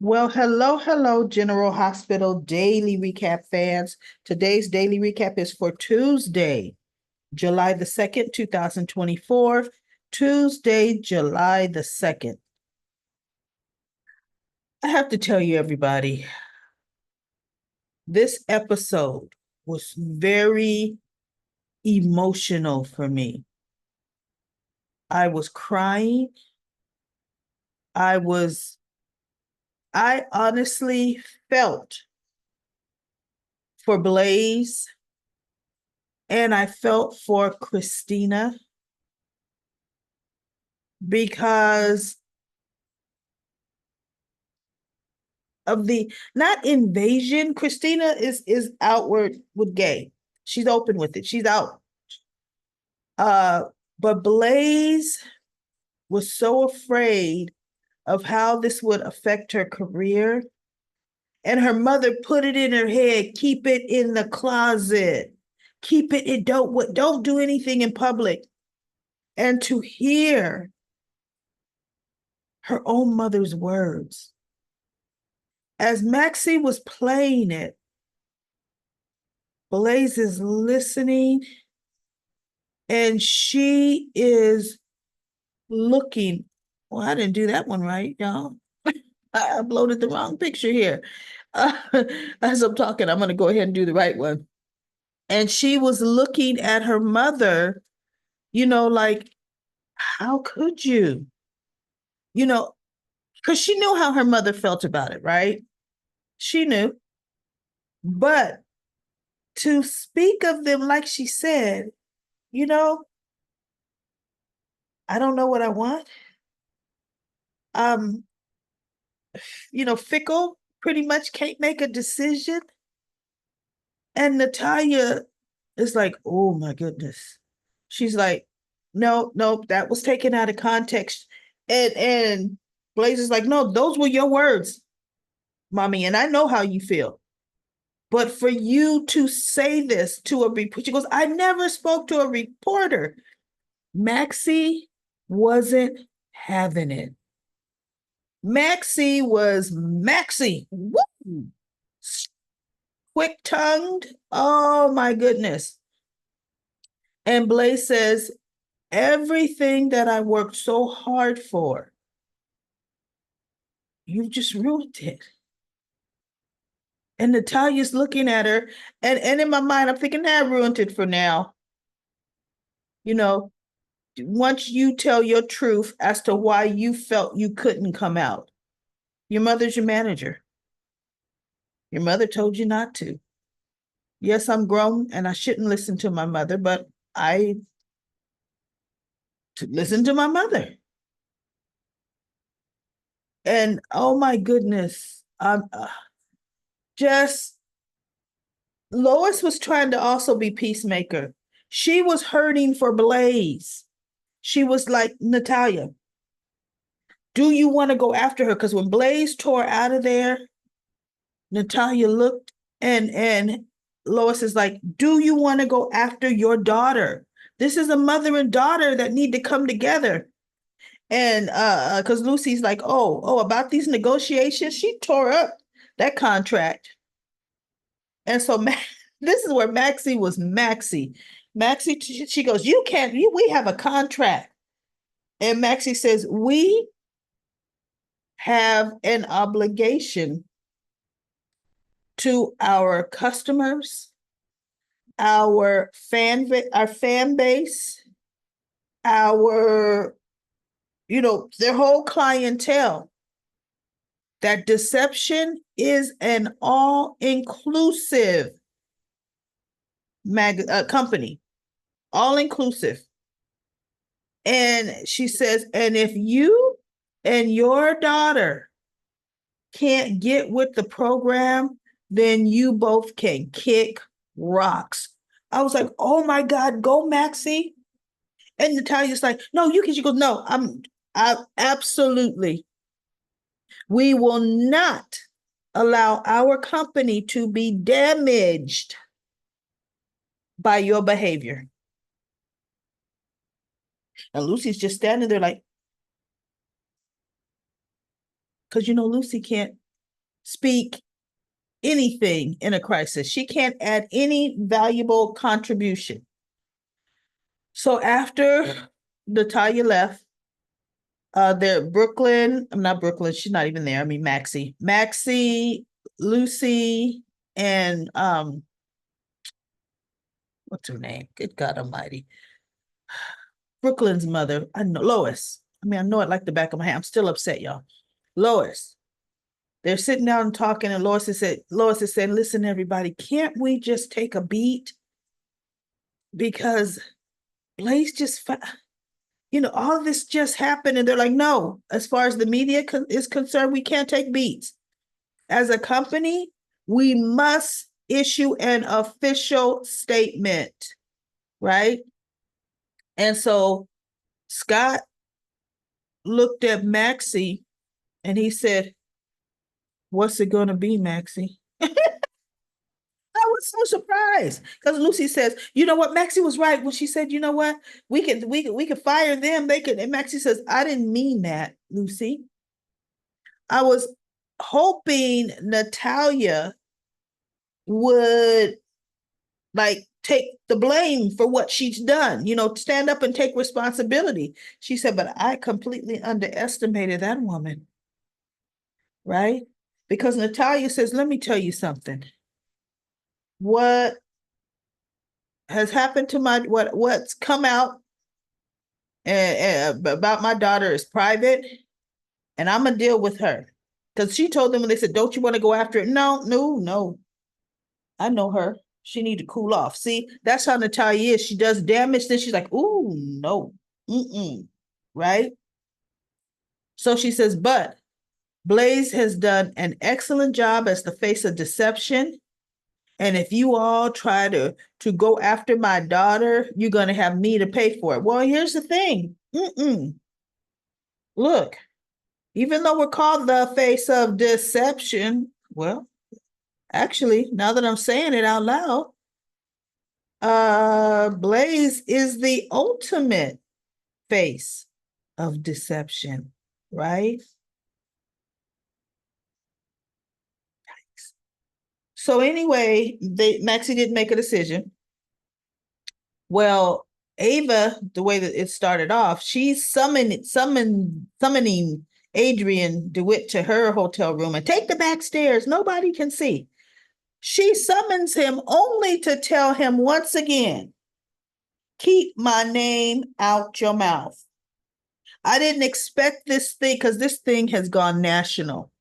Well, hello, General Hospital Daily Recap fans. Today's daily recap is for Tuesday, July the 2nd, 2024. Tuesday, July the 2nd. I have to tell you, everybody, this episode was very emotional for me. I was crying. I was, I honestly felt for Blaze and I felt for Christina because of the not invasion. Christina is outward with gay. She's open with it. She's out. Uh, but Blaze was so afraid of how this would affect her career. And her mother put it in her head, keep it in the closet. Keep it, don't do anything in public. And to hear her own mother's words as Maxie was playing it, Blaze is listening and she is looking. Well, I didn't do that one right, y'all. I uploaded the wrong picture here. Uh, as I'm talking, I'm going to go ahead and do the right one. And she was looking at her mother, like, how could you? You know, because she knew how her mother felt about it, right? She knew. But to speak of them, like she said, you know, I don't know what I want. Um, fickle, pretty much can't make a decision. And Natalia is like, oh my goodness. She's like, no, no, that was taken out of context. And Blaze is like, no, those were your words, mommy, and I know how you feel. But for you to say this to a reporter, she goes, I never spoke to a reporter. Maxie wasn't having it. Maxie was Maxie. Woo! Quick tongued. Oh my goodness. And Blaze says, everything that I worked so hard for, you just ruined it. And Natalia's looking at her, and in my mind, I'm thinking, I ruined it for now. You know, once you tell your truth as to why you felt you couldn't come out, your mother's your manager. Your mother told you not to. Yes, I'm grown and I shouldn't listen to my mother, but I listen to my mother. And oh my goodness, just Lois was trying to also be peacemaker. She was hurting for Blaze. She was like, Natalia, do you want to go after her? Because when Blaze tore out of there, Natalia looked and Lois is like, do you want to go after your daughter? This is a mother and daughter that need to come together. And because Lucy's like, about these negotiations, she tore up that contract. And so this is where Maxie was Maxie. Maxie, she goes, you can't, we have a contract. And Maxie says, we have an obligation to our customers, our fan base, our, their whole clientele. That deception is an all-inclusive company, all-inclusive. And she says, and if you and your daughter can't get with the program, then you both can kick rocks. I was like, oh my God, go Maxie. And Natalia's like, no, you can. She goes, no, I absolutely. We will not allow our company to be damaged by your behavior. And Lucy's just standing there like, because Lucy can't speak anything in a crisis. She can't add any valuable contribution. So after Natalia left, there Brooklyn, I'm not Brooklyn, she's not even there. I mean Maxie, Lucy, and what's her name? Good God Almighty. Brooklyn's mother, I know Lois. I mean, I know it like the back of my hand. I'm still upset, y'all. Lois. They're sitting down and talking, and Lois is saying, listen, everybody, can't we just take a beat? Because Blaze just, all of this just happened. And they're like, no, as far as the media is concerned, we can't take beats. As a company, we must issue an official statement, right? And so Scott looked at Maxie and he said, what's it going to be, Maxie? I was so surprised because Lucy says, you know what, Maxie was right when she said, you know what, we could fire them. They could. And Maxie says, I didn't mean that, Lucy. I was hoping Natalia would like take the blame for what she's done, stand up and take responsibility. She said, but I completely underestimated that woman, right? Because Natalia says, let me tell you something. What has happened to what's come out about my daughter is private, and I'm gonna deal with her. Because she told them when they said, don't you want to go after it? No, no, no. I know her. She need to cool off. See, that's how Natalia is. She does damage, then she's like, ooh, no. Mm-mm. Right? So she says, but Blaze has done an excellent job as the face of deception. And if you all try to go after my daughter, you're going to have me to pay for it. Well, here's the thing. Look, even though we're called the face of deception, well, actually, now that I'm saying it out loud, Blaze is the ultimate face of deception, right? So anyway, Maxie didn't make a decision. Well, Ava, the way that it started off, she's summoning Adrian DeWitt to her hotel room and take the back stairs. Nobody can see. She summons him only to tell him once again, keep my name out your mouth. I didn't expect this thing because this thing has gone national,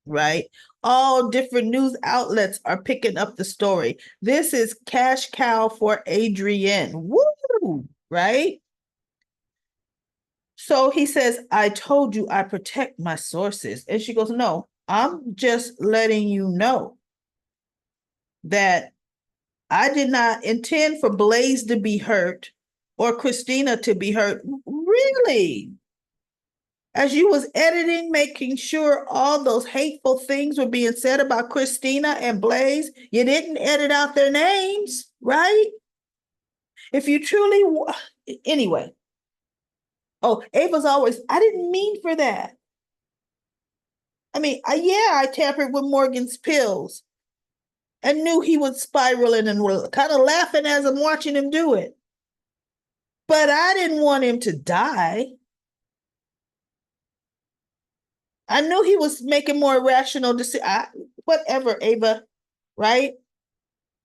right? All different news outlets are picking up the story. This is cash cow for Adrienne. Woo! Right? So he says, I told you I protect my sources. And she goes, no, I'm just letting you know that I did not intend for Blaze to be hurt or Christina to be hurt. Really? As you was editing, making sure all those hateful things were being said about Christina and Blaze, you didn't edit out their names, right? If you truly, anyway. Oh, Ava's always, I didn't mean for that. I mean, I tampered with Morgan's pills and knew he was spiraling and was kind of laughing as I'm watching him do it. But I didn't want him to die. I knew he was making more rational decisions. Whatever, Ava, right?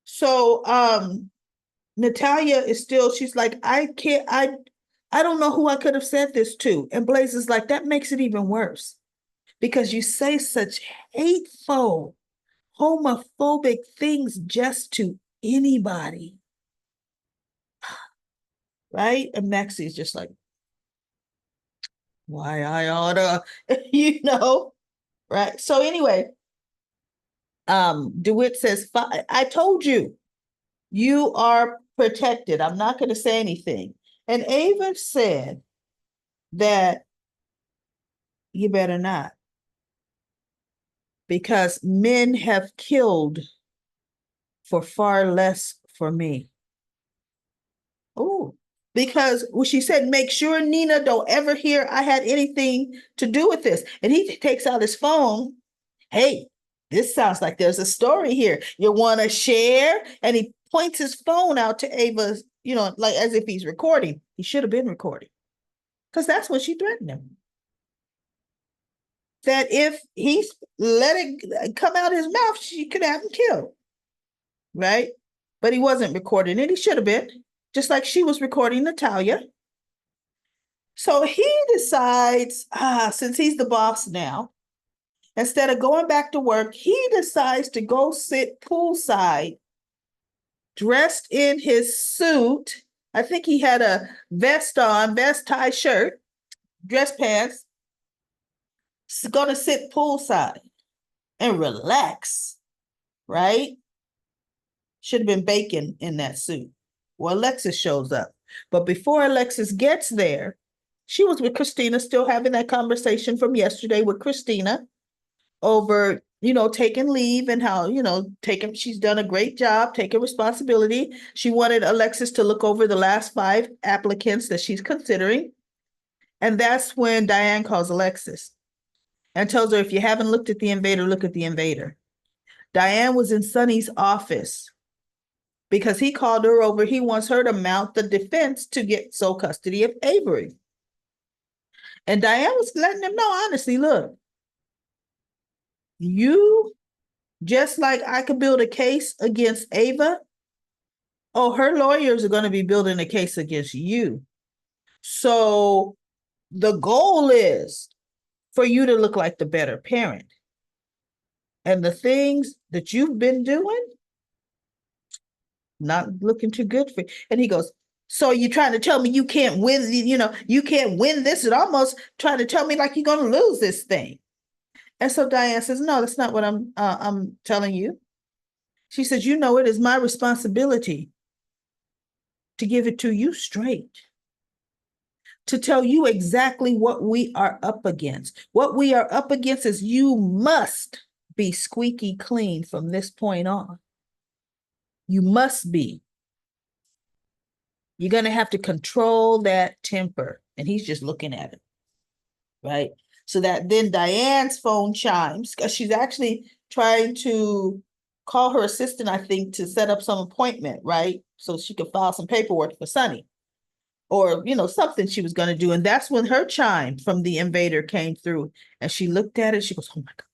So Natalia is still, she's like, I don't know who I could have said this to. And Blaze is like, that makes it even worse because you say such hateful, homophobic things just to anybody. Right? And Maxie's just like, why I oughta, right? So anyway, DeWitt says, I told you, you are protected. I'm not going to say anything. And Ava said that you better not, because men have killed for far less for me. Oh, because she said, make sure Nina don't ever hear I had anything to do with this. And he takes out his phone. Hey, This sounds like there's a story here. You want to share? And he points his phone out to Ava, like as if he's recording. He should have been recording because that's what she threatened him. That if he let it come out his mouth, she could have him killed. Right? But he wasn't recording it. He should have been, just like she was recording Natalia. So he decides, since he's the boss now, instead of going back to work, he decides to go sit poolside, dressed in his suit. I think he had a vest on, vest, tie, shirt, dress pants. He's gonna sit poolside and relax, right? Should have been bacon in that suit. Well, Alexis shows up. But before Alexis gets there, she was with Christina, still having that conversation from yesterday with Christina over, taking leave and how, she's done a great job, taking responsibility. She wanted Alexis to look over the last 5 applicants that she's considering. And that's when Diane calls Alexis and tells her, if you haven't looked at the invader, look at the invader. Diane was in Sonny's office because he called her over. He wants her to mount the defense to get sole custody of Avery. And Diane was letting him know, honestly, look, you, just like I could build a case against Ava, her lawyers are going to be building a case against you. So the goal is for you to look like the better parent. And the things that you've been doing, not looking too good for you. And he goes, so you're trying to tell me you can't win, you can't win this? It almost trying to tell me like you're going to lose this thing. And so Diane says, no, that's not what I'm telling you. She says, it is my responsibility to give it to you straight, to tell you exactly what we are up against. What we are up against is you must be squeaky clean from this point on. You must be. You're going to have to control that temper. And he's just looking at it, right? So that then Diane's phone chimes because she's actually trying to call her assistant, I think, to set up some appointment, right? So she could file some paperwork for Sonny or, something she was going to do. And that's when her chime from the invader came through and she looked at it. She goes, oh my God.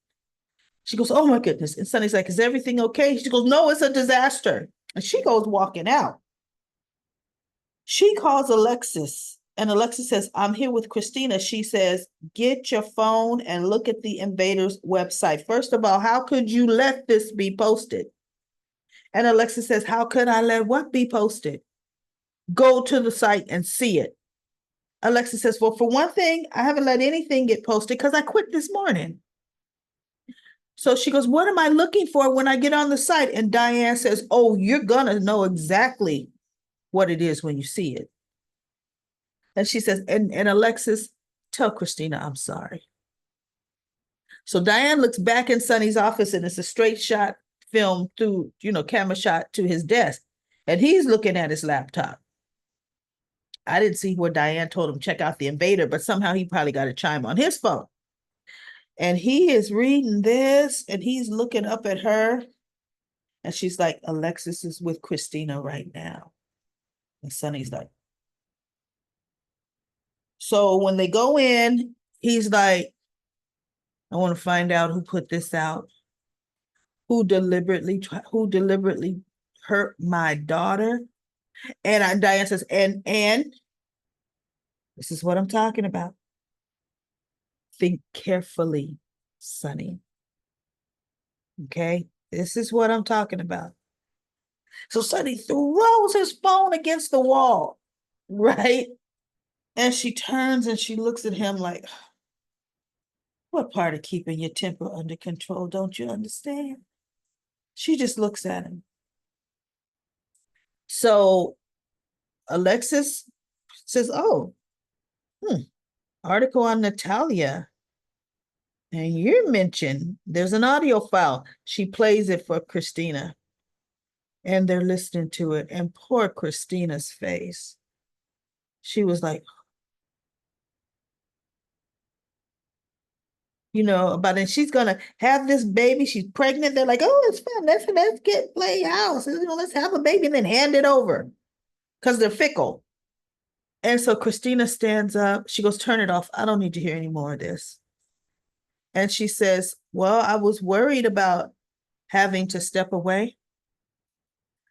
She goes, oh my goodness. And Sonny's like, is everything okay? She goes, no, it's a disaster. And she goes walking out. She calls Alexis and Alexis says, I'm here with Christina. She says, get your phone and look at the invader's website. First of all, how could you let this be posted? And Alexis says, how could I let what be posted? Go to the site and see it. Alexis says, well, for one thing, I haven't let anything get posted because I quit this morning. So she goes, what am I looking for when I get on the site? And Diane says, oh, you're going to know exactly what it is when you see it. And she says, and Alexis, tell Christina I'm sorry. So Diane looks back in Sonny's office and it's a straight shot film through, camera shot to his desk. And he's looking at his laptop. I didn't see where Diane told him check out the invader, but somehow he probably got a chime on his phone. And he is reading this and he's looking up at her. And she's like, Alexis is with Christina right now. And Sonny's like, so when they go in, he's like, I want to find out who put this out, who deliberately hurt my daughter. And Diane says, and this is what I'm talking about. Think carefully, Sonny. Okay, this is what I'm talking about. So Sonny throws his phone against the wall, right? And she turns and she looks at him like, what part of keeping your temper under control don't you understand? She just looks at him. So Alexis says, oh, article on Natalia. And you mentioned there's an audio file. She plays it for Christina. And they're listening to it. And poor Christina's face. She was like, about it. She's gonna have this baby. She's pregnant. They're like, oh, it's fun. Let's get play house. Let's have a baby and then hand it over because they're fickle. And so Christina stands up. She goes, turn it off. I don't need to hear any more of this. And she says, well, I was worried about having to step away.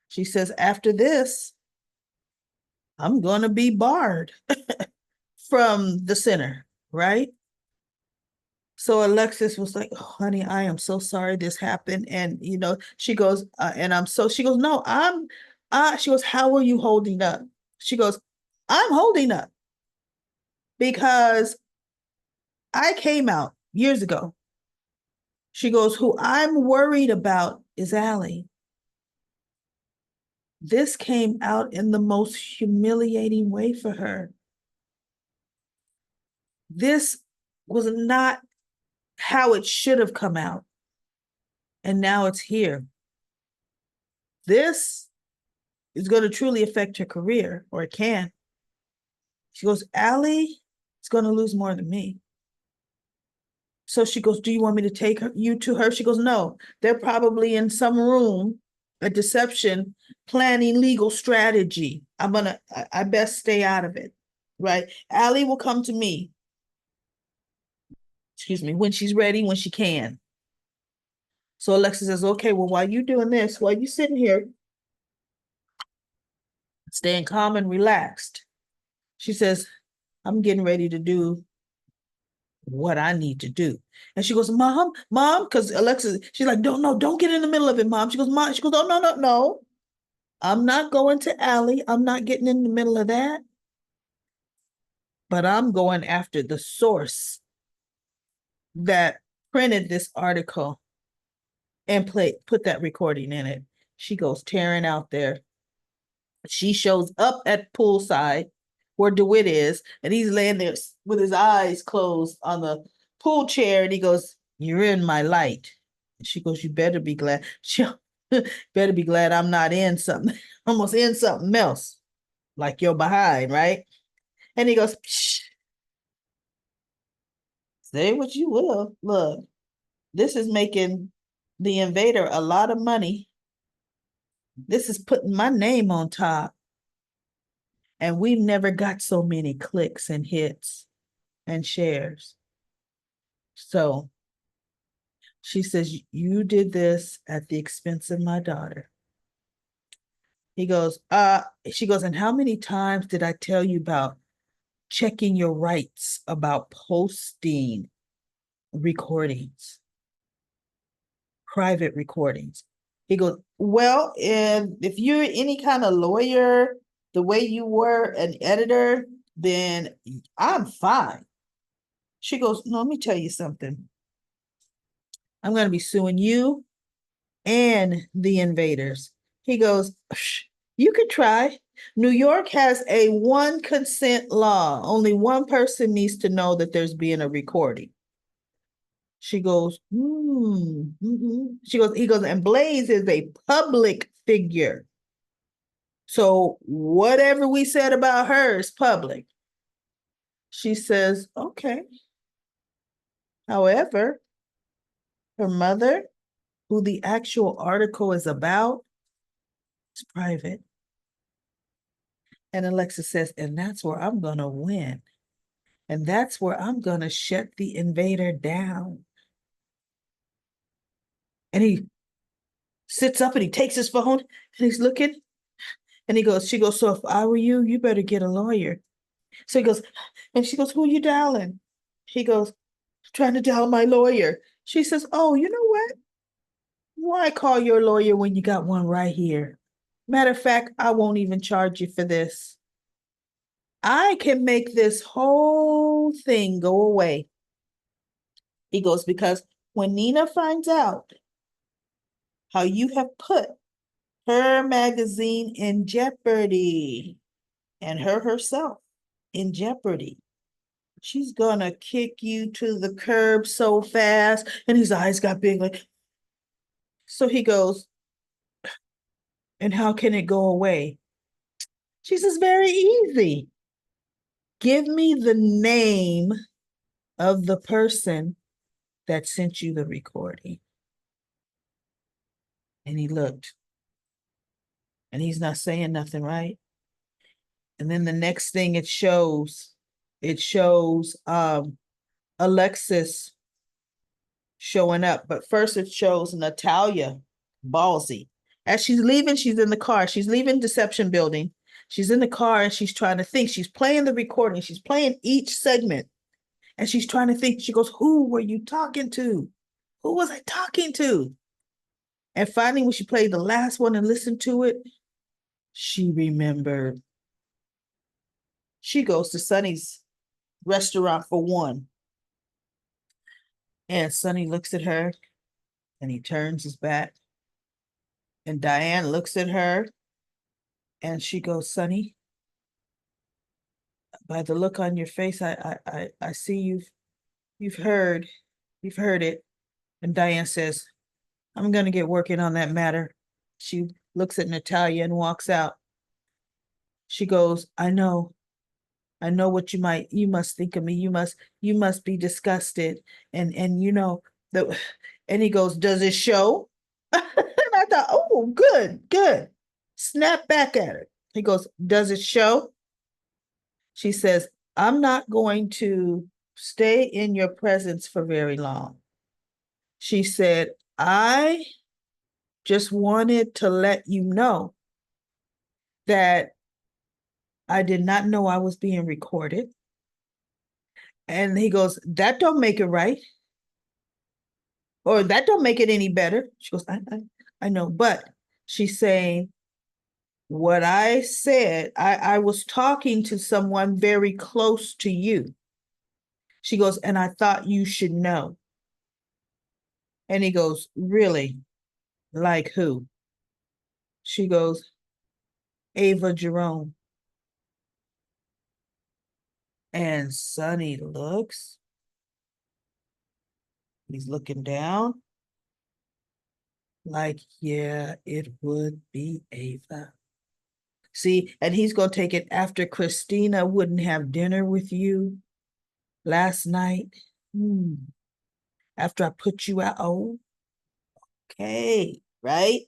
She says, after this, I'm going to be barred from the center, right? So Alexis was like, oh, honey, I am so sorry this happened. And, she goes, she goes, no, she goes, how are you holding up? She goes, I'm holding up because I came out years ago. She goes, who I'm worried about is Allie. This came out in the most humiliating way for her. This was not how it should have come out. And now it's here. This is going to truly affect her career, or it can. She goes, Allie is going to lose more than me. So she goes, do you want me to take you to her? She goes, no, they're probably in some room, a deception, planning legal strategy. I best stay out of it, right? Allie will come to me, when she's ready, when she can. So Alexa says, okay, well, while you doing this, while you sitting here, staying calm and relaxed, she says, I'm getting ready to do what I need to do. And she goes, mom, because Alexa, she's like, don't get in the middle of it, mom. She goes, mom, oh, no. I'm not going to Allie. I'm not getting in the middle of that. But I'm going after the source that printed this article and put that recording in it. She goes tearing out there. She shows up at poolside where DeWitt is, and he's laying there with his eyes closed on the pool chair, and he goes, you're in my light. And she goes, you better be glad. She better be glad I'm not in something, almost in something else, like you're behind, right? And he goes, psh, say what you will. Look, this is making the invader a lot of money. This is putting my name on top. And we've never got so many clicks and hits and shares. So she says, you did this at the expense of my daughter. He goes, she goes, and how many times did I tell you about checking your rights about posting recordings, private recordings? He goes, well, if you're any kind of lawyer, the way you were an editor, then I'm fine. She goes, no, let me tell you something. I'm going to be suing you and the invaders. He goes, you could try. New York has a one consent law. Only one person needs to know that there's being a recording. She goes, he goes, and Blaze is a public figure. So whatever we said about her is public. She says, okay. However, her mother, who the actual article is about, is private. And Alexa says, and that's where I'm going to win. And that's where I'm going to shut the invader down. And he sits up and he takes his phone and he's looking. And she goes, so if I were you, you better get a lawyer. So he goes, and she goes, who are you dialing? He goes, trying to dial my lawyer. She says, oh, you know what? Why call your lawyer when you got one right here? Matter of fact, I won't even charge you for this. I can make this whole thing go away. He goes, because when Nina finds out how you have put her magazine in jeopardy and her herself in jeopardy, she's gonna kick you to the curb so fast. And his eyes got big, like, so he goes, and how can it go away? She says, very easy. Give me the name of the person that sent you the recording. And he looked, and he's not saying nothing, right? And then the next thing it shows Alexis showing up. But first it shows Natalia ballsy. As she's leaving, she's in the car. She's leaving Deception Building. She's in the car and she's trying to think. She's playing the recording. She's playing each segment. And she's trying to think. She goes, who were you talking to? Who was I talking to? And finally, when she played the last one and listened to it, she remembered. She goes to Sonny's restaurant for one. And Sonny looks at her and he turns his back. And Diane looks at her and she goes, Sonny, by the look on your face, I see you've heard it. And Diane says, I'm gonna get working on that matter. She looks at Natalia and walks out. She goes, I know what you must think of me. You must be disgusted. And you know, and he goes, does it show? And I thought, oh, good. Snap back at her. He goes, does it show? She says, I'm not going to stay in your presence for very long. She said, I just wanted to let you know that I did not know I was being recorded. And he goes, that don't make it right. Or that don't make it any better. She goes, I know. But she's saying, what I said, I was talking to someone very close to you. She goes, and I thought you should know. And he goes, really? Like who? She goes, Ava Jerome. And Sonny looks. He's looking down. Like, yeah, it would be Ava. See, and he's going to take it after Christina wouldn't have dinner with you last night. After I put you out. Oh, okay, right?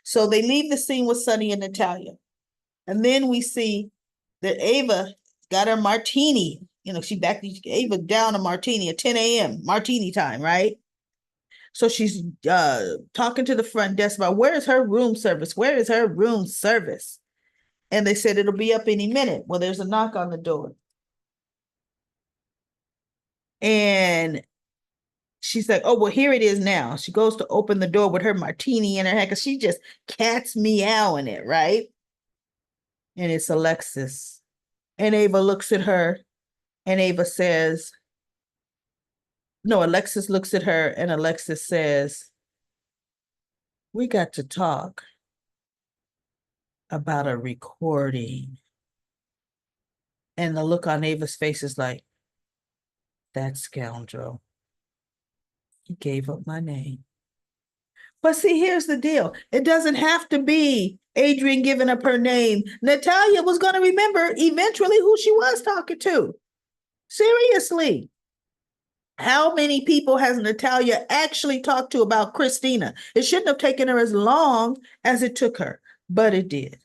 So they leave the scene with Sonny and Natalia. And then we see that Ava got her martini. You know, she backed Ava down a martini at 10 a.m. martini time, right? So she's talking to the front desk about where is her room service? Where is her room service? And they said it'll be up any minute. Well, there's a knock on the door. And she's like, oh, well, here it is now. She goes to open the door with her martini in her hand because she just cat's meowing it, right? And it's Alexis. And Ava looks at her and Ava says, no, Alexis looks at her and Alexis says, we got to talk about a recording. And the look on Ava's face is like, that scoundrel. He gave up my name. But see, here's the deal. It doesn't have to be Adrian giving up her name. Natalia was going to remember eventually who she was talking to. Seriously. How many people has Natalia actually talked to about Christina? It shouldn't have taken her as long as it took her, but it did.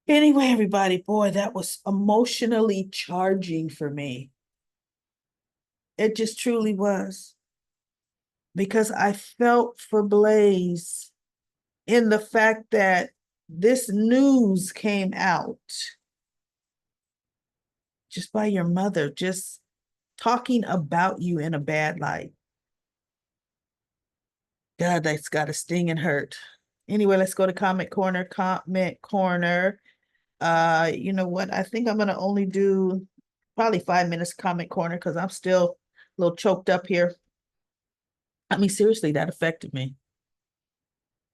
Anyway, everybody, boy, that was emotionally charging for me. It just truly was. Because I felt for Blaze in the fact that this news came out just by your mother, just talking about you in a bad light. God, that's got to sting and hurt. Anyway, let's go to Comment Corner. You know what? I think I'm going to only do probably 5 minutes Comment Corner because I'm still a little choked up here. I mean, seriously, that affected me.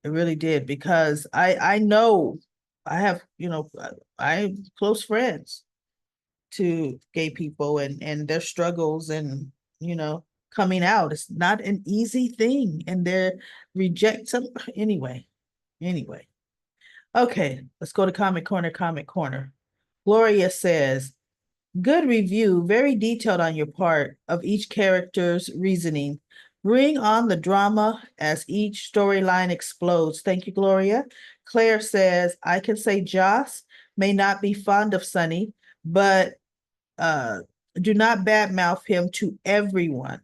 It really did because I know I have, you know, I close friends to gay people and their struggles and, you know, coming out. It's not an easy thing and they're reject some anyway. Okay, let's go to Comment Corner. Gloria says, Good review, very detailed on your part of each character's reasoning. Bring on the drama as each storyline explodes. Thank you, Gloria. Claire says, I can say Joss may not be fond of Sunny, but uh, do not badmouth him to everyone.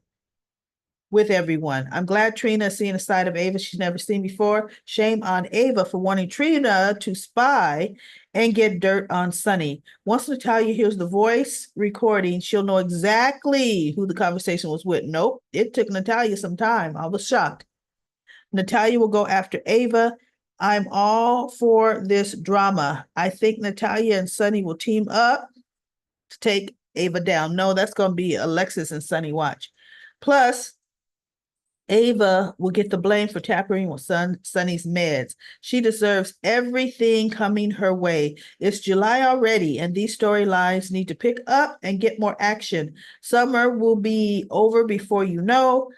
With everyone. I'm glad Trina is seeing a side of Ava she's never seen before. Shame on Ava for wanting Trina to spy and get dirt on Sunny. Once Natalia hears the voice recording, she'll know exactly who the conversation was with. Nope, it took Natalia some time. I was shocked. Natalia will go after Ava. I'm all for this drama. I think Natalia and Sunny will team up to take Ava down. No, that's going to be Alexis and Sunny watch. Plus, Ava will get the blame for tampering with Sunny's meds. She deserves everything coming her way. It's July already, and these storylines need to pick up and get more action. Summer will be over before you know.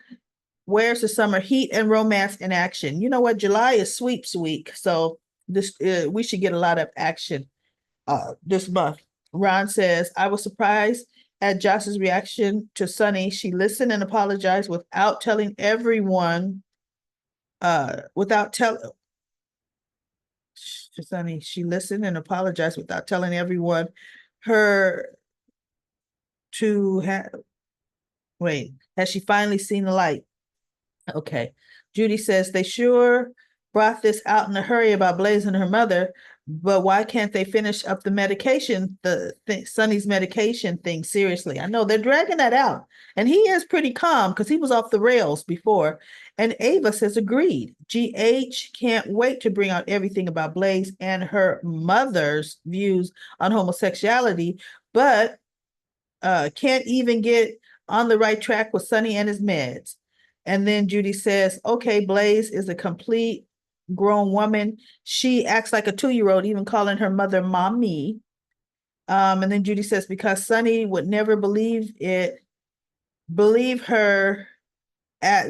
Where's the summer heat and romance in action? You know what? July is sweeps week, so this we should get a lot of action this month. Ron says, I was surprised at Josh's reaction to Sunny. She listened and apologized without telling everyone, without telling Sunny, she listened and apologized without telling everyone her to have, wait, has she finally seen the light? Okay. Judy says they sure brought this out in a hurry about Blaze and her mother, but why can't they finish up the medication, Sonny's medication thing? Seriously, I know they're dragging that out, and he is pretty calm because he was off the rails before. And Ava says agreed. GH can't wait to bring out everything about Blaze and her mother's views on homosexuality, but can't even get on the right track with Sonny and his meds. And then Judy says, okay, Blaze is a complete grown woman. She acts like a 2-year-old, even calling her mother mommy. And then Judy says, because Sonny would never believe her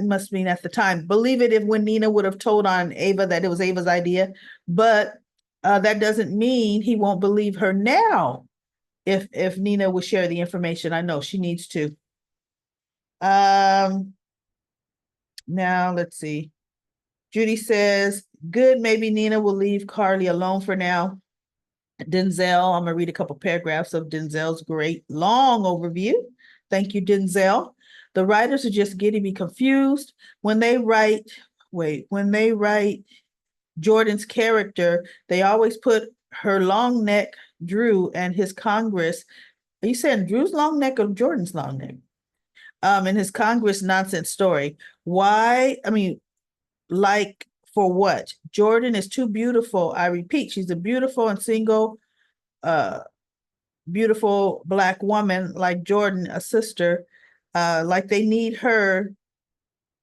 must mean at the time, believe it if when Nina would have told on Ava that it was Ava's idea. But that doesn't mean he won't believe her now if Nina would share the information. I know she needs to. Now let's see. Judy says, good, maybe Nina will leave Carly alone for now. Denzel, I'm gonna read a couple paragraphs of Denzel's great long overview. Thank you, Denzel. The writers are just getting me confused. When they write Jordan's character, they always put her long neck, Drew, and his Congress. Are you saying Drew's long neck or Jordan's long neck? In his Congress nonsense story. Why? I mean, like for what? Jordan is too beautiful. I repeat, she's a beautiful and single, beautiful Black woman like Jordan, a sister. Like they need her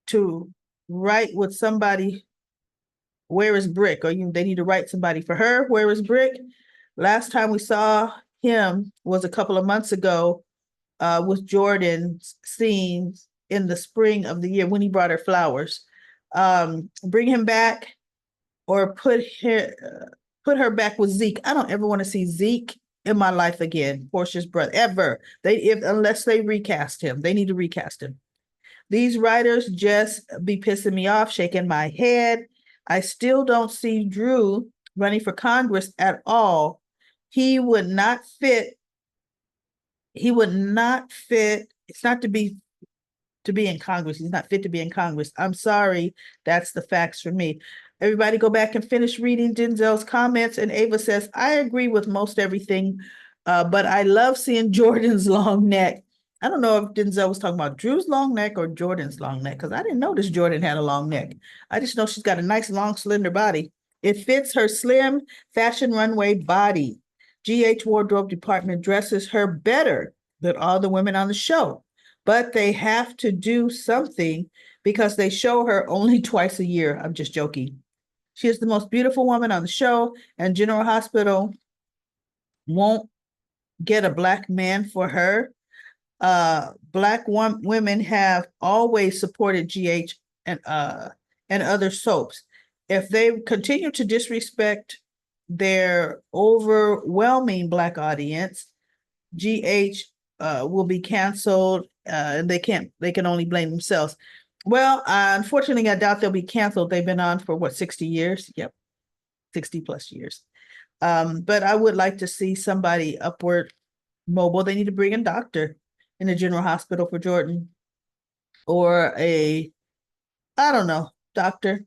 to write with somebody. Where is Brick? Or they need to write somebody for her. Where is Brick? Last time we saw him was a couple of months ago with Jordan's scenes in the spring of the year when he brought her flowers. Bring him back or put her back with Zeke. I don't ever want to see Zeke in my life again, Portia's brother, ever. Unless they recast him. They need to recast him. These writers just be pissing me off, shaking my head. I still don't see Drew running for Congress at all. He would not fit. It's not to be in Congress. He's not fit to be in Congress. I'm sorry. That's the facts for me. Everybody go back and finish reading Denzel's comments. And Ava says, I agree with most everything, but I love seeing Jordan's long neck. I don't know if Denzel was talking about Drew's long neck or Jordan's long neck, because I didn't notice Jordan had a long neck. I just know she's got a nice, long, slender body. It fits her slim fashion runway body. GH Wardrobe Department dresses her better than all the women on the show, but they have to do something because they show her only twice a year. I'm just joking. She is the most beautiful woman on the show, and General Hospital won't get a Black man for her. Black women have always supported GH and other soaps. If they continue to disrespect their overwhelming Black audience, GH will be canceled, and they can only blame themselves. Well, unfortunately, I doubt they'll be canceled. They've been on for what, 60 years? Yep, 60 plus years. But I would like to see somebody upward mobile. They need to bring in a doctor in the General Hospital for Jordan, or I don't know, doctor.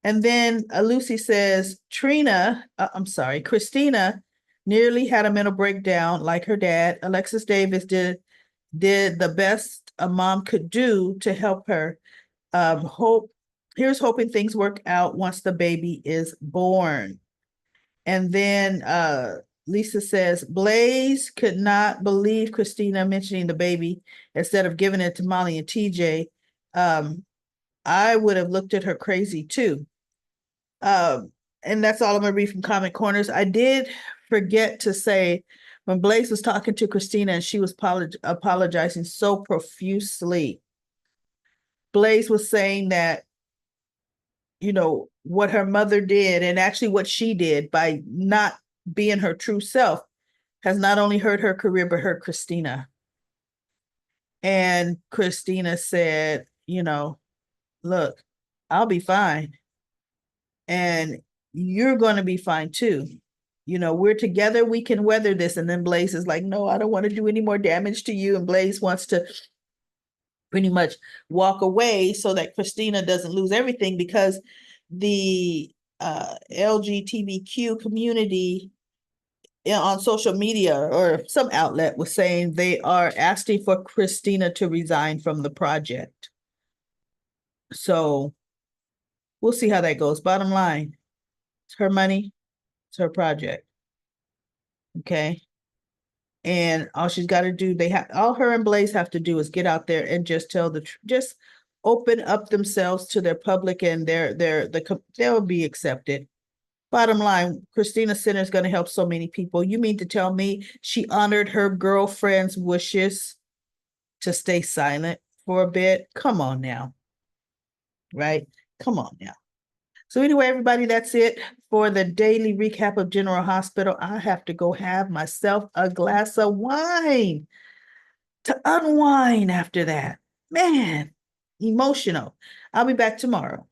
And then Lucy says, I'm sorry, Christina nearly had a mental breakdown like her dad. Alexis Davis did the best a mom could do to help her. Here's hoping things work out once the baby is born. And then Lisa says, Blaze could not believe Christina mentioning the baby instead of giving it to Molly and TJ. I would have looked at her crazy too. And that's all I'm gonna read from Comment Corners. I did forget to say, when Blaze was talking to Christina and she was apologizing so profusely, Blaze was saying that, you know, what her mother did and actually what she did by not being her true self has not only hurt her career, but hurt Christina. And Christina said, you know, look, I'll be fine. And you're going to be fine too. You know, we're together, we can weather this. And then Blaze is like, no, I don't want to do any more damage to you. And Blaze wants to pretty much walk away so that Christina doesn't lose everything, because the LGBTQ community on social media or some outlet was saying they are asking for Christina to resign from the project. So we'll see how that goes. Bottom line, it's her money, it's her project. Okay. And all she's got to do, all her and Blaze have to do is get out there and just tell just open up themselves to their public, and they'll be accepted. Bottom line, Christina Center is going to help so many people. You mean to tell me she honored her girlfriend's wishes to stay silent for a bit? Come on now. Right? Come on now. So anyway, everybody, that's it for the daily recap of General Hospital. I have to go have myself a glass of wine to unwind after that. Man, emotional. I'll be back tomorrow.